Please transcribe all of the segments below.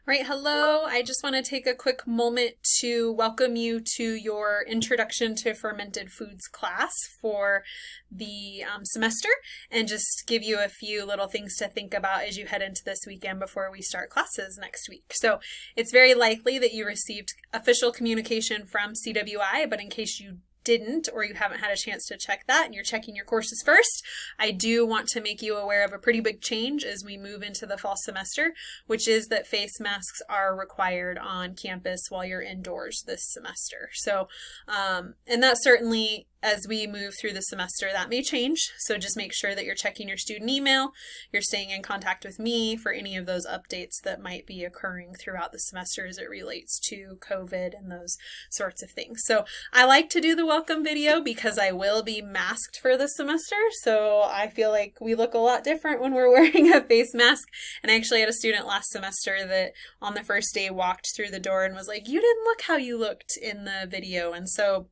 Right, hello. I just want to take a quick moment to welcome you to your Introduction to Fermented Foods class for the semester and just give you a few little things to think about as you head into this weekend before we start classes next week. So it's very likely that you received official communication from CWI, but in case you didn't or you haven't had a chance to check that and you're checking your courses first, I do want to make you aware of a pretty big change as we move into the fall semester, which is that face masks are required on campus while you're indoors this semester. So, and that certainly, as we move through the semester, that may change. So just make sure that you're checking your student email, you're staying in contact with me for any of those updates that might be occurring throughout the semester as it relates to COVID and those sorts of things. So I like to do the welcome video because I will be masked for the semester. So I feel like we look a lot different when we're wearing a face mask. And I actually had a student last semester that on the first day walked through the door and was like, "You didn't look how you looked in the video." And so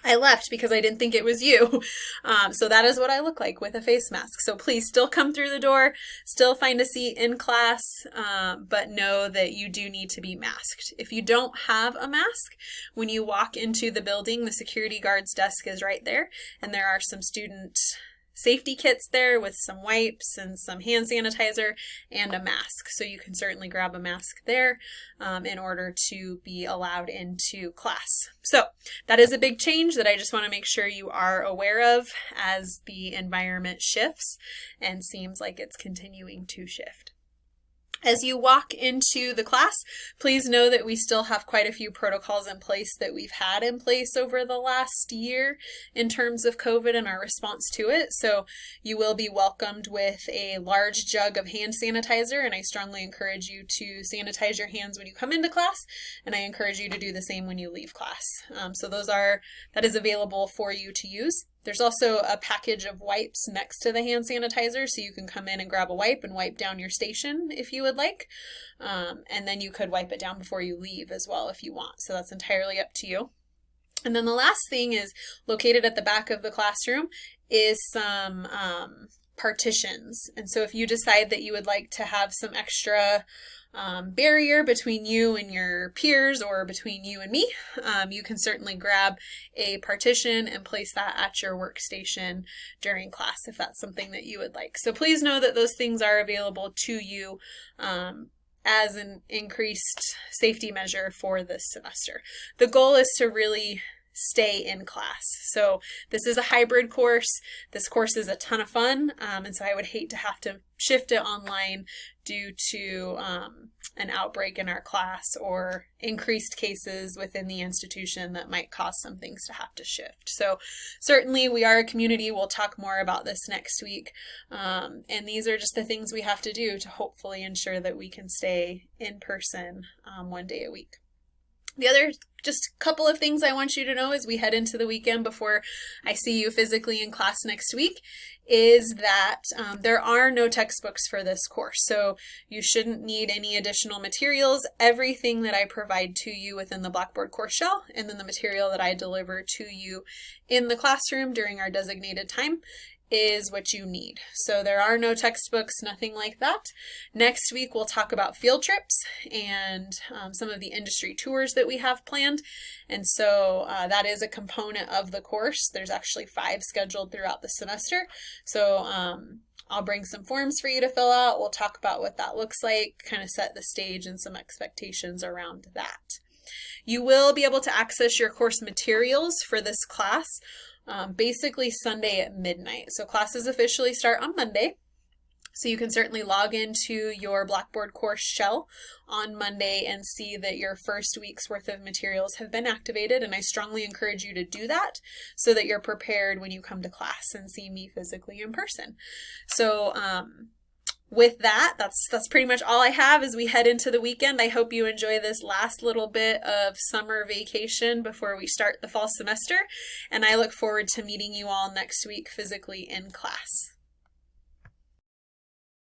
I left because I didn't think it was you. So that is what I look like with a face mask. So please still come through the door, still find a seat in class, but know that you do need to be masked. If you don't have a mask, when you walk into the building, the security guard's desk is right there, and there are some student safety kits there with some wipes and some hand sanitizer and a mask. So you can certainly grab a mask there in order to be allowed into class. So that is a big change that I just want to make sure you are aware of as the environment shifts and seems like it's continuing to shift. As you walk into the class, please know that we still have quite a few protocols in place that we've had in place over the last year in terms of COVID and our response to it. So you will be welcomed with a large jug of hand sanitizer, and I strongly encourage you to sanitize your hands when you come into class, and I encourage you to do the same when you leave class. So that is available for you to use. There's also a package of wipes next to the hand sanitizer, so you can come in and grab a wipe and wipe down your station if you would like. And then you could wipe it down before you leave as well if you want. So that's entirely up to you. And then the last thing is located at the back of the classroom is some partitions. And so if you decide that you would like to have some extra barrier between you and your peers or between you and me, you can certainly grab a partition and place that at your workstation during class if that's something that you would like. So please know that those things are available to you as an increased safety measure for this semester. The goal is to really stay in class. So this is a hybrid course. This course is a ton of fun, and so I would hate to have to shift it online due to an outbreak in our class or increased cases within the institution that might cause some things to have to shift. So certainly we are a community. We'll talk more about this next week. And these are just the things we have to do to hopefully ensure that we can stay in person 1 day a week. The other just couple of things I want you to know as we head into the weekend before I see you physically in class next week is that there are no textbooks for this course. So you shouldn't need any additional materials. Everything that I provide to you within the Blackboard course shell and then the material that I deliver to you in the classroom during our designated time is what you need. So there are no textbooks, nothing like that. Next week, we'll talk about field trips and some of the industry tours that we have planned. And so that is a component of the course. There's actually 5 scheduled throughout the semester. So I'll bring some forms for you to fill out. We'll talk about what that looks like, kind of set the stage and some expectations around that. You will be able to access your course materials for this class basically Sunday at midnight. So classes officially start on Monday. So you can certainly log into your Blackboard course shell on Monday and see that your first week's worth of materials have been activated. And I strongly encourage you to do that so that you're prepared when you come to class and see me physically in person. So with that, that's pretty much all I have as we head into the weekend. I hope you enjoy this last little bit of summer vacation before we start the fall semester, and I look forward to meeting you all next week physically in class.